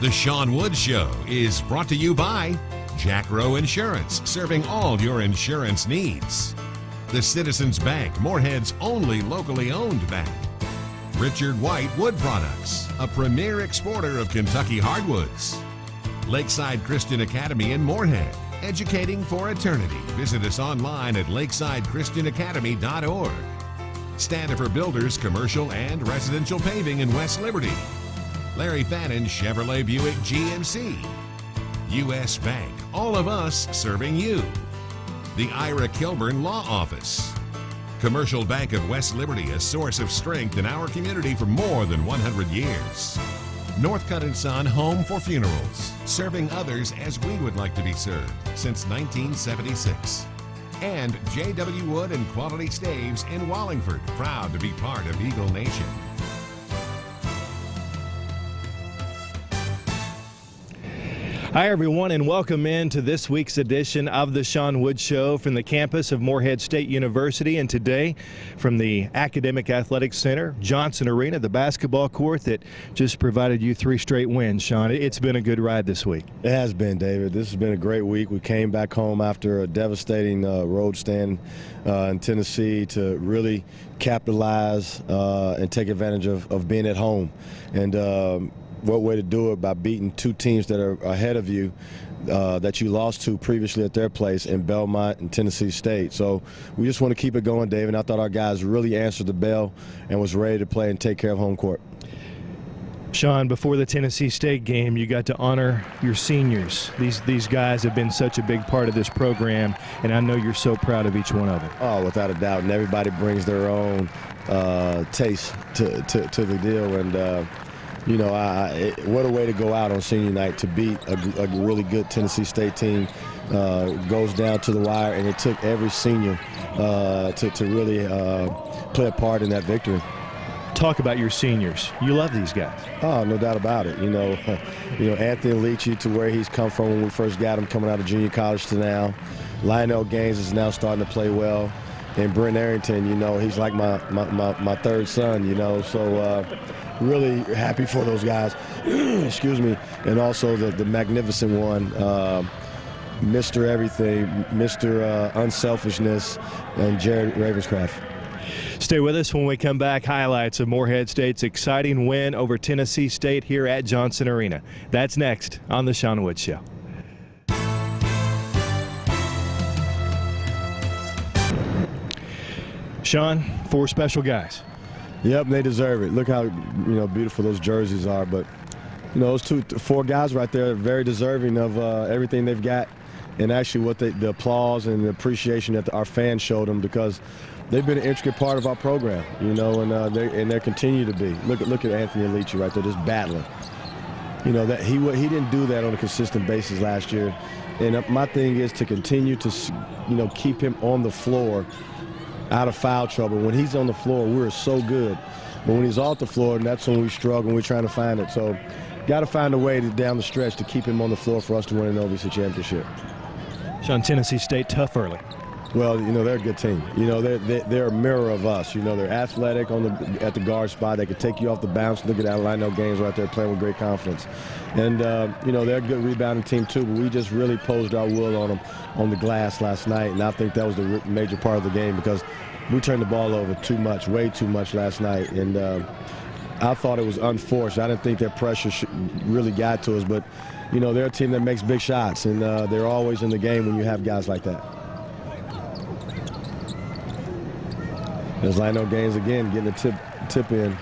The Sean Wood Show is brought to you by Jack Rowe Insurance, serving all your insurance needs. The Citizens Bank, Moorhead's only locally owned bank. Richard White Wood Products, a premier exporter of Kentucky hardwoods. Lakeside Christian Academy in Moorhead, educating for eternity. Visit us online at lakesidechristianacademy.org. Standifer Builders, commercial and residential paving in West Liberty. Larry Fannin Chevrolet Buick GMC. U.S. Bank, all of us serving you. The Ira Kilburn Law Office. Commercial Bank of West Liberty, a source of strength in our community for more than 100 years. Northcutt & Son Home for Funerals, serving others as we would like to be served since 1976. And J.W. Wood and Quality Staves in Wallingford, proud to be part of Eagle Nation. Hi, everyone, and welcome in to this week's edition of the Sean Wood Show from the campus of Moorhead State University. And today, from the Academic Athletic Center, Johnson Arena, the basketball court that just provided you 3 straight wins. Sean, it's been a good ride this week. It has been, David. This has been a great week. We came back home after a devastating road stand in Tennessee to really capitalize and take advantage of being at home. And what way to do it by beating 2 teams that are ahead of you that you lost to previously at their place in Belmont and Tennessee State. So we just want to keep it going, David. I thought our guys really answered the bell and was ready to play and take care of home court. Sean, before the Tennessee State game, you got to honor your seniors. These guys have been such a big part of this program, and I know you're so proud of each one of them. Oh, without a doubt. And everybody brings their own taste to the deal. And you know, what a way to go out on senior night to beat a really good Tennessee State team. Goes down to the wire, and it took every senior to really play a part in that victory. Talk about your seniors. You love these guys. Oh, no doubt about it. You know, Anthony Leachy, to where he's come from when we first got him coming out of junior college to now. Lionel Gaines is now starting to play well. And Brent Arrington, you know, he's like my third son, you know, so really happy for those guys. Excuse me. And also the magnificent one, Mr. Everything, Mr. Unselfishness, and Jared Ravenscraft. Stay with us when we come back. Highlights of Moorhead State's exciting win over Tennessee State here at Johnson Arena. That's next on the Sean Wood Show. Sean, 4 special guys. Yep, they deserve it. Look how beautiful those jerseys are. But those 4 guys right there are very deserving of everything they've got, and actually what the applause and the appreciation that our fans showed them, because they've been an intricate part of our program. And they continue to be. Look at Anthony Leachy right there, just battling. That he didn't do that on a consistent basis last year. And my thing is to continue to keep him on the floor, out of foul trouble. When he's on the floor, we're so good. But when he's off the floor, that's when we struggle and we're trying to find it. So got to find a way down the stretch to keep him on the floor for us to win an OVC championship. Sean, Tennessee State, tough early. Well, they're a good team. They're a mirror of us. They're athletic at the guard spot. They can take you off the bounce. Look at that Lionel Gaines right there playing with great confidence. And, they're a good rebounding team too, but we just really posed our will on them on the glass last night, and I think that was the major part of the game, because we turned the ball over too much, way too much last night. And I thought it was unforced. I didn't think that pressure really got to us, but, they're a team that makes big shots, and they're always in the game when you have guys like that. There's Lionel Gaines again getting the tip in.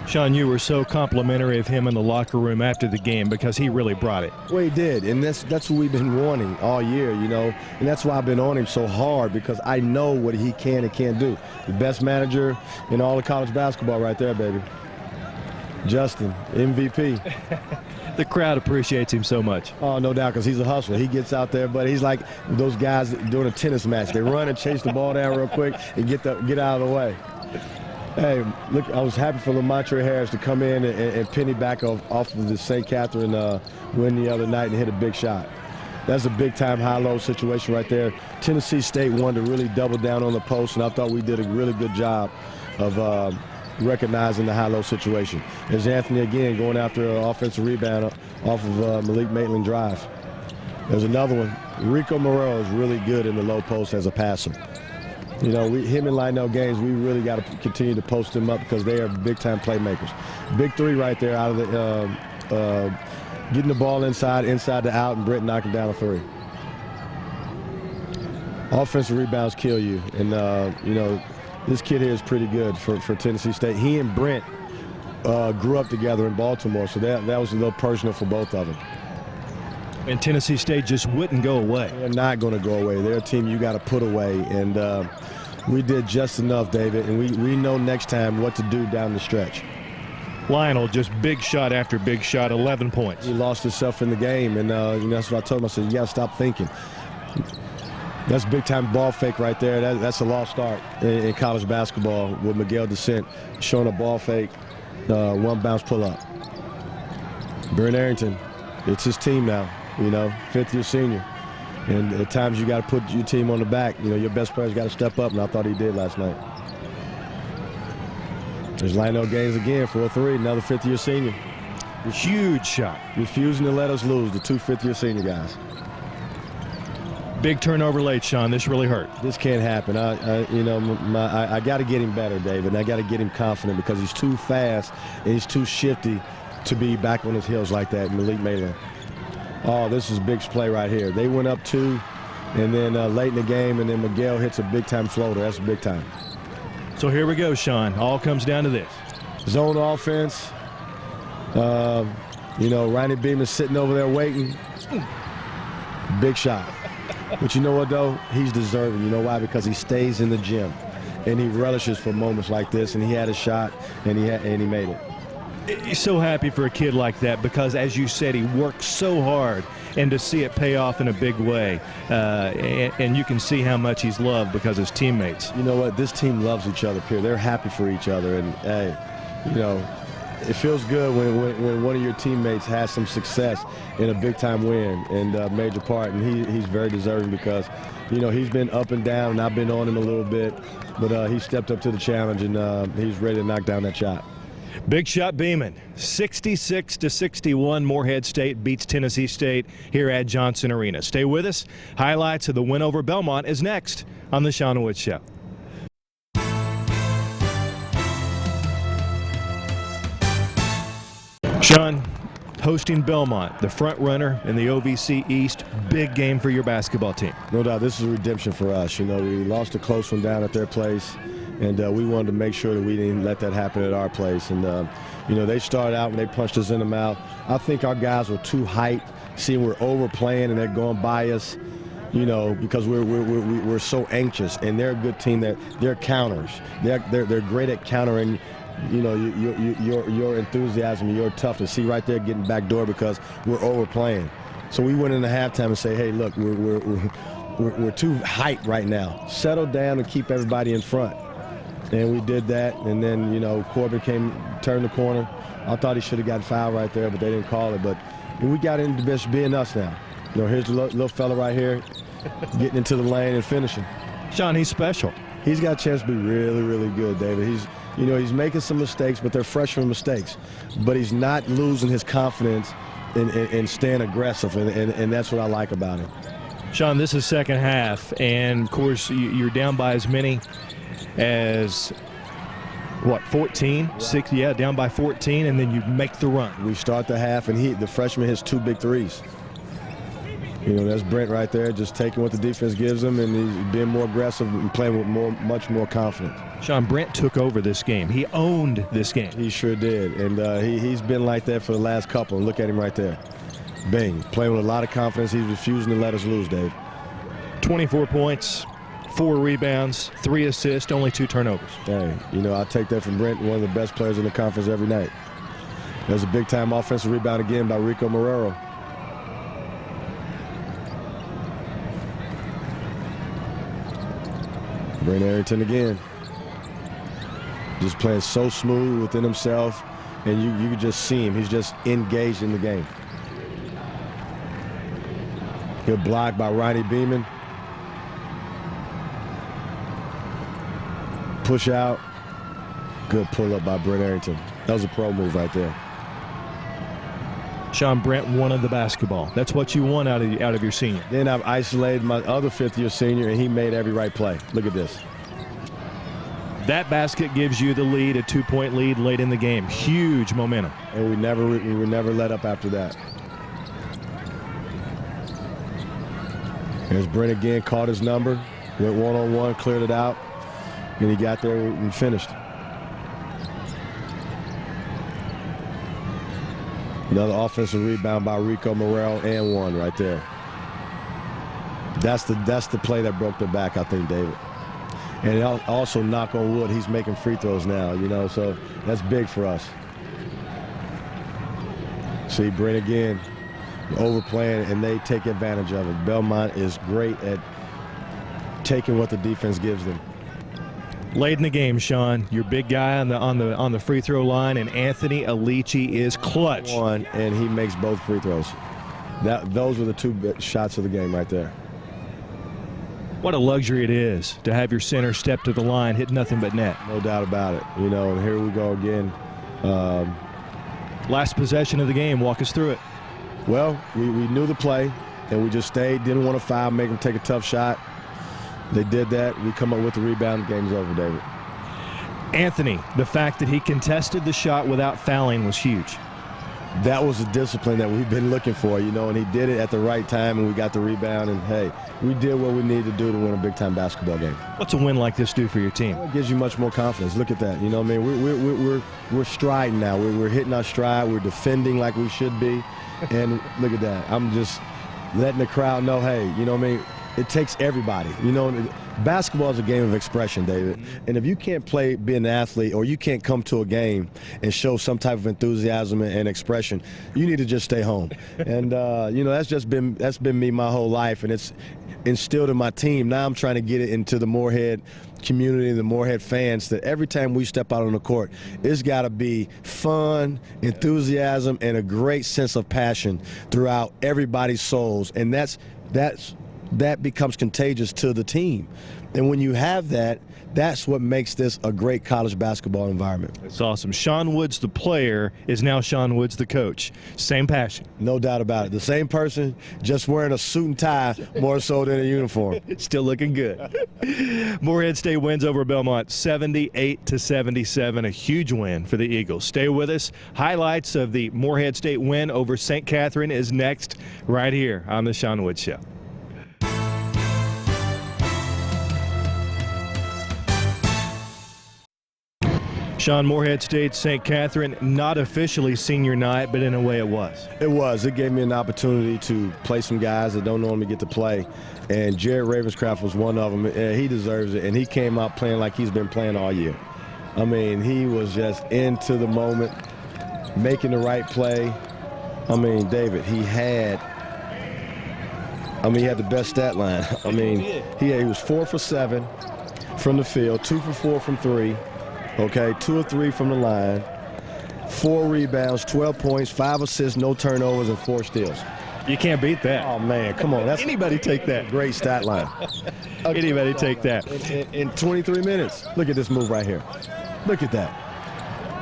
Sean, you were so complimentary of him in the locker room after the game because he really brought it. Well, he did, and that's what we've been wanting all year, and that's why I've been on him so hard, because I know what he can and can't do. The best manager in all of college basketball right there, baby. Justin, MVP. The crowd appreciates him so much. Oh, no doubt, because he's a hustler. He gets out there, but he's like those guys doing a tennis match. They run and chase the ball down real quick and get out of the way. Hey, look, I was happy for Lamontre Harris to come in and penny back off of the St. Catherine win the other night and hit a big shot. That's a big-time high-low situation right there. Tennessee State wanted to really double down on the post, and I thought we did a really good job of recognizing the high-low situation. There's Anthony again going after an offensive rebound off of Malik Maitland drive. There's another one. Rico Morero is really good in the low post as a passer. You know, him and Lionel Gaines, we really got to continue to post him up because they are big-time playmakers. Big three right there out of the getting the ball inside to out, and Brent knocking down a three. Offensive rebounds kill you, and you know, this kid here is pretty good for Tennessee State. He and Brent grew up together in Baltimore, so that was a little personal for both of them. And Tennessee State just wouldn't go away. They're not going to go away. They're a team you got to put away, and we did just enough, David, and we know next time what to do down the stretch. Lionel just big shot after big shot, 11 points. He lost himself in the game, and you know, that's what I told him. I said, you got to stop thinking. That's big-time ball fake right there. That's a lost start in college basketball with Miguel Descent showing a ball fake, one bounce pull-up. Brent Arrington, it's his team now, you know, fifth-year senior. And at times you got to put your team on the back. You know, your best player's got to step up, and I thought he did last night. There's Lionel Gaines again for a three, another fifth-year senior. Huge shot. Refusing to let us lose, the two fifth-year senior guys. Big turnover late, Sean. This really hurt. This can't happen. I got to get him better, David, and I got to get him confident because he's too fast and he's too shifty to be back on his heels like that. Malik Maitland. Oh, this is a big play right here. They went up two, and then late in the game, and then Miguel hits a big-time floater. That's big time. So here we go, Sean. All comes down to this. Zone offense. You know, Ronnie Beeman sitting over there waiting. Big shot. But you know what, though? He's deserving. You know why? Because he stays in the gym, and he relishes for moments like this, and he had a shot, and he made it. He's so happy for a kid like that because, as you said, he worked so hard, and to see it pay off in a big way, and you can see how much he's loved because his teammates. You know what? This team loves each other, Pierre. They're happy for each other, and, hey, you know, it feels good when one of your teammates has some success in a big-time win and a major part, and he's very deserving because, you know, he's been up and down, and I've been on him a little bit, but he stepped up to the challenge, and he's ready to knock down that shot. Big shot Beeman. 66-61, Morehead State beats Tennessee State here at Johnson Arena. Stay with us. Highlights of the win over Belmont is next on The Sean Wood Show. Sean, hosting Belmont, the front runner in the OVC East, big game for your basketball team. No doubt, this is a redemption for us. You know, we lost a close one down at their place, and we wanted to make sure that we didn't let that happen at our place. And, you know, they started out when they punched us in the mouth. I think our guys were too hyped, seeing we're overplaying and they're going by us, you know, because we're so anxious. And they're a good team. They're counters. They're great at countering. You know, your enthusiasm, your toughness. See right there getting back door because we're overplaying. So we went into halftime and say, hey, look, we're too hyped right now. Settle down and keep everybody in front. And we did that. And then, you know, Corbin turned the corner. I thought he should have gotten fouled right there, but they didn't call it. But we got into just being us now. You know, here's the little fella right here getting into the lane and finishing. Sean, he's special. He's got a chance to be really, really good, David. You know, he's making some mistakes, but they're freshman mistakes. But he's not losing his confidence and staying aggressive, and that's what I like about him. Sean, this is second half, and, of course, you're down by as many as, what, 14? Right. 6, yeah, down by 14, and then you make the run. We start the half, and the freshman hits 2 big threes. You know, that's Brent right there, just taking what the defense gives him, and he's being more aggressive and playing with much more confidence. Sean, Brent took over this game. He owned this game. He sure did, and he's been like that for the last couple. And look at him right there. Bang, playing with a lot of confidence. He's refusing to let us lose, Dave. 24 points, 4 rebounds, 3 assists, only 2 turnovers. Hey, you know, I take that from Brent, one of the best players in the conference every night. There's a big-time offensive rebound again by Rico Morero. Brent Arrington again. Just playing so smooth within himself, and you can just see him. He's just engaged in the game. Good block by Ronnie Beeman. Push out. Good pull-up by Brent Arrington. That was a pro move right there. Sean, Brent wanted the basketball. That's what you want out of your senior. Then I've isolated my other fifth-year senior, and he made every right play. Look at this. That basket gives you the lead, a 2-point lead late in the game. Huge momentum. And we would never let up after that. There's Brent again, caught his number, went one-on-one, cleared it out, and he got there and finished. Another offensive rebound by Rico Morrell and one right there. That's the play that broke their back, I think, David. And also, knock on wood, he's making free throws now, you know, so that's big for us. See, Brent again, overplaying, and they take advantage of it. Belmont is great at taking what the defense gives them. Late in the game, Sean, your big guy on the free throw line, and Anthony Alici is clutch. One, and he makes both free throws. Those were the two shots of the game right there. What a luxury it is to have your center step to the line, hit nothing but net. No doubt about it. You know, and here we go again. Last possession of the game, walk us through it. Well, we knew the play, and we just stayed, didn't want to foul, make them take a tough shot. They did that. We come up with the rebound. The game's over, David. Anthony, the fact that he contested the shot without fouling was huge. That was the discipline that we've been looking for, you know, and he did it at the right time, and we got the rebound, and, hey, we did what we needed to do to win a big-time basketball game. What's a win like this do for your team? It gives you much more confidence. Look at that. You know what I mean? We're striding now. We're hitting our stride. We're defending like we should be, and look at that. I'm just letting the crowd know, hey, you know what I mean? It takes everybody. You know, basketball is a game of expression, David. And if you can't be an athlete, or you can't come to a game and show some type of enthusiasm and expression, you need to just stay home. And you know, that's been me my whole life, and it's instilled in my team. Now I'm trying to get it into the Morehead community, the Morehead fans, that every time we step out on the court, it's got to be fun, enthusiasm, and a great sense of passion throughout everybody's souls. And that becomes contagious to the team. And when you have that, that's what makes this a great college basketball environment. That's awesome. Sean Woods, the player, is now Sean Woods, the coach. Same passion. No doubt about it. The same person, just wearing a suit and tie more so than a uniform. Still looking good. Morehead State wins over Belmont 78-77, a huge win for the Eagles. Stay with us. Highlights of the Morehead State win over St. Catherine is next right here on the Sean Woods Show. Sean, Morehead State, St. Catherine, not officially senior night, but in a way it was. It was. It gave me an opportunity to play some guys that don't normally get to play, and Jared Ravenscraft was one of them. He deserves it, and he came out playing like he's been playing all year. I mean, he was just into the moment, making the right play. I mean, David, he had the best stat line. I mean, he was 4 for 7 from the field, 2 for 4 from 3. Okay, 2 or 3 from the line, 4 rebounds, 12 points, 5 assists, no turnovers, and 4 steals. You can't beat that. Oh, man, come on. That's anybody take that. Great stat line. Anybody take that. In 23 minutes. Look at this move right here. Look at that.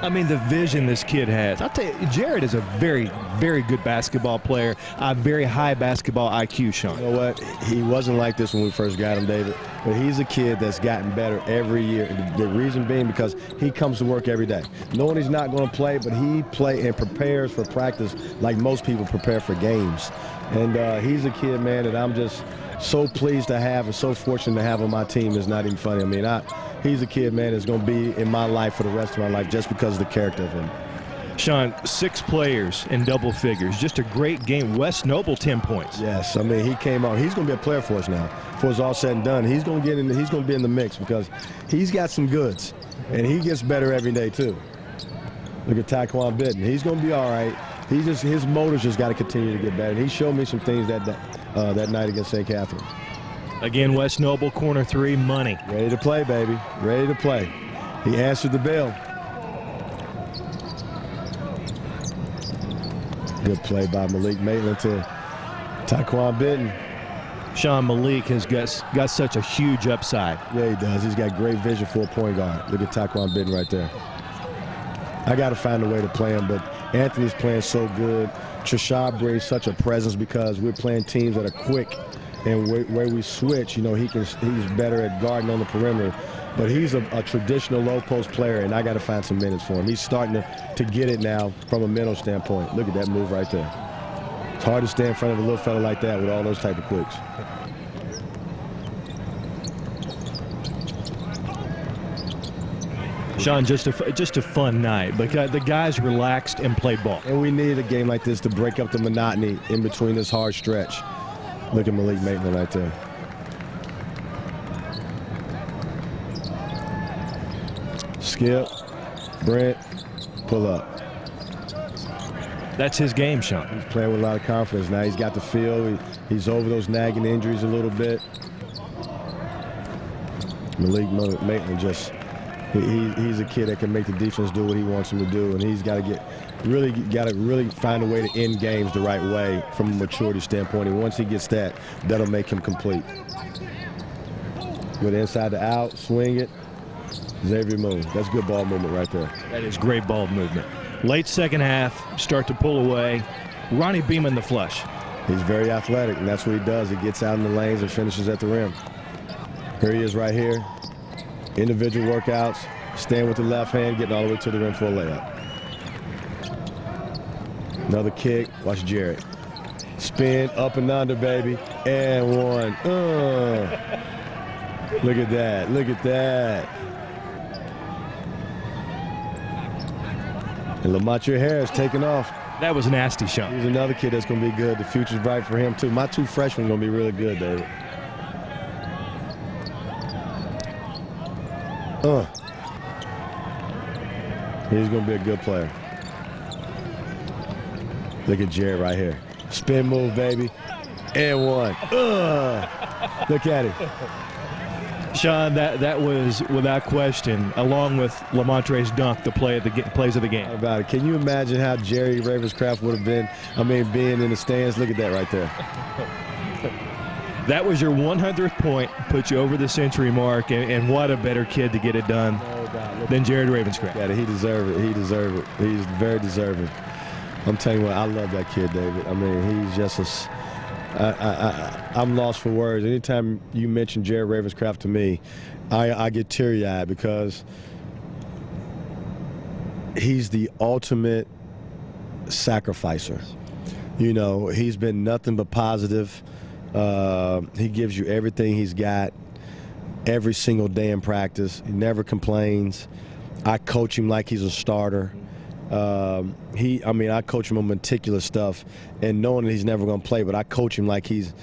I mean, the vision this kid has. I'll tell you, Jared is a very, very good basketball player, a very high basketball IQ, Sean. You know what? He wasn't like this when we first got him, David. But he's a kid that's gotten better every year. The reason being because he comes to work every day. Knowing he's not going to play, but he plays and prepares for practice like most people prepare for games. And he's a kid, man, that I'm just so pleased to have and so fortunate to have on my team. It's not even funny. I mean, he's a kid, man, that's going to be in my life for the rest of my life just because of the character of him. Sean, 6 players in double figures. Just a great game. Wes Noble, 10 points. Yes, I mean, he came out. He's going to be a player for us now. Before it's all said and done, he's going to be in the mix because he's got some goods, and he gets better every day too. Look at Taekwon Bitten. He's going to be all right. His motor's just got to continue to get better. And he showed me some things that night against St. Catherine. Again, Wes Noble, corner 3, money. Ready to play, baby. Ready to play. He answered the bell. Good play by Malik Maitland to Taekwon Bitten. Sean, Malik has got such a huge upside. Yeah, he does. He's got great vision for a point guard. Look at Taquan Bitten right there. I got to find a way to play him, but Anthony's playing so good. Trishad brings such a presence because we're playing teams that are quick, and where we switch, you know, he's better at guarding on the perimeter. But he's a traditional low post player, and I got to find some minutes for him. He's starting to get it now from a mental standpoint. Look at that move right there. It's hard to stand in front of a little fella like that with all those type of quicks. Sean, just a fun night, but the guys relaxed and played ball. And we needed a game like this to break up the monotony in between this hard stretch. Look at Malik Maitland right there. Skip, Brent, pull up. That's his game, Sean. He's playing with a lot of confidence now. He's got the feel. He's over those nagging injuries a little bit. Malik Maitland just, he's a kid that can make the defense do what he wants him to do, and he's got to really find a way to end games the right way from a maturity standpoint. And once he gets that, that'll make him complete. With inside to out, swing it. Xavier Moon. That's good ball movement right there. That is great ball movement. Late second half, start to pull away. Ronnie Beeman the flush. He's very athletic, and that's what he does. He gets out in the lanes and finishes at the rim. Here he is right here. Individual workouts, staying with the left hand, getting all the way to the rim for a layup. Another kick. Watch Jared. Spin, up and under, baby. And one. Look at that. Look at that. And Lamontre Harris taking off. That was nasty, Sean. He's another kid that's going to be good. The future's bright for him, too. My two freshmen are going to be really good, David. He's going to be a good player. Look at Jared right here. Spin move, baby. And one. Look at him. Sean, that was without question, along with Lamontre's dunk, the plays of the game. How about it? Can you imagine how Jerry Ravenscraft would have been, being in the stands? Look at that right there. That was your 100th point, put you over the century mark, and what a better kid to get it done than Jared Ravenscraft. Yeah, he deserved it. He deserved it. He's very deserving. I'm telling you what, I love that kid, David. He's just I'm lost for words. Anytime you mention Jared Ravenscraft to me, I get teary-eyed because he's the ultimate sacrificer. You know, he's been nothing but positive. He gives you everything he's got every single day in practice. He never complains. I coach him like he's a starter. I coach him on meticulous stuff, and knowing that he's never going to play, but I coach him like he's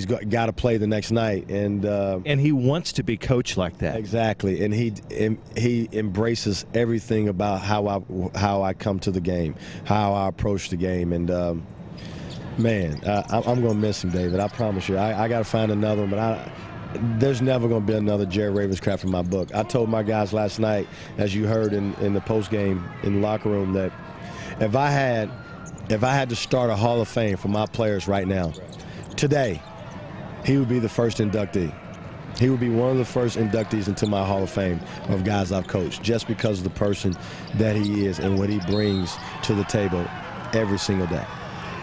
got to play the next night, and he wants to be coached like that. Exactly, and he embraces everything about how I come to the game, how I approach the game, and man, I'm going to miss him, David. I promise you. I got to find another one, but there's never going to be another Jared Ravenscraft in my book. I told my guys last night, as you heard in the post game in the locker room, that if I had to start a Hall of Fame for my players right now, today, he would be the first inductee. He would be one of the first inductees into my Hall of Fame of guys I've coached, just because of the person that he is and what he brings to the table every single day.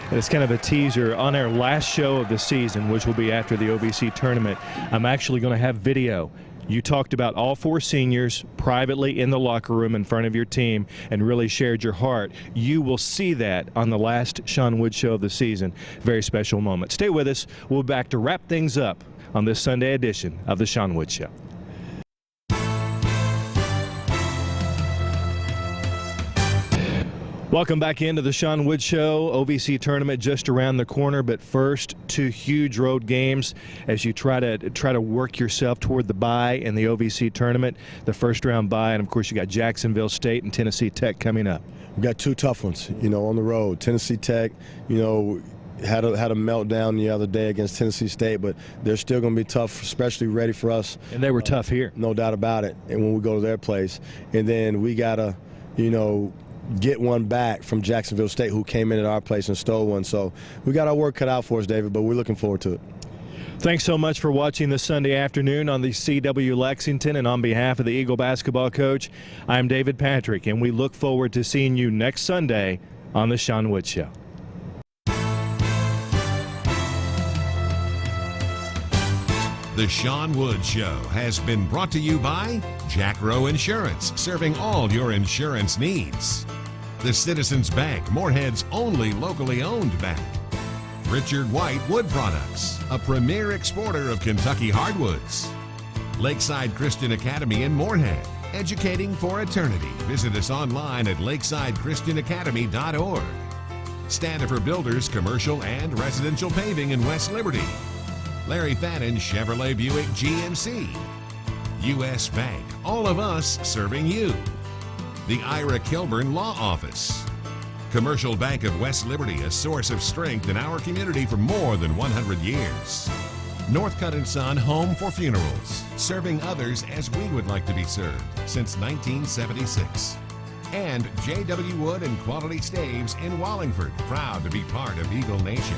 And it's kind of a teaser. On our last show of the season, which will be after the OVC tournament, I'm actually going to have video. You talked about all four seniors privately in the locker room in front of your team and really shared your heart. You will see that on the last Sean Wood show of the season. Very special moment. Stay with us. We'll be back to wrap things up on this Sunday edition of the Sean Wood Show. Welcome back into the Sean Wood Show. OVC tournament just around the corner, but first, two huge road games as you try to work yourself toward the bye in the OVC tournament. The first round bye, and of course you got Jacksonville State and Tennessee Tech coming up. We've got two tough ones, on the road. Tennessee Tech, had a meltdown the other day against Tennessee State, but they're still going to be tough, especially ready for us. And they were tough here. No doubt about it. And when we go to their place, and then we got to, get one back from Jacksonville State, who came in at our place and stole one. So we got our work cut out for us, David, but we're looking forward to it. Thanks so much for watching this Sunday afternoon on the CW Lexington, and on behalf of the Eagle basketball coach, I'm David Patrick, and we look forward to seeing you next Sunday on the Sean Wood Show. The Sean Wood Show has been brought to you by Jack Rowe Insurance, serving all your insurance needs. The Citizens Bank, Moorhead's only locally owned bank. Richard White Wood Products, a premier exporter of Kentucky hardwoods. Lakeside Christian Academy in Moorhead, educating for eternity. Visit us online at lakesidechristianacademy.org. Standifer Builders, commercial and residential paving in West Liberty. Larry Fannin Chevrolet Buick GMC. U.S. Bank, all of us serving you. The Ira Kilburn Law Office. Commercial Bank of West Liberty, a source of strength in our community for more than 100 years. Northcutt & Son Home for Funerals, serving others as we would like to be served since 1976. And J.W. Wood and Quality Staves in Wallingford, proud to be part of Eagle Nation.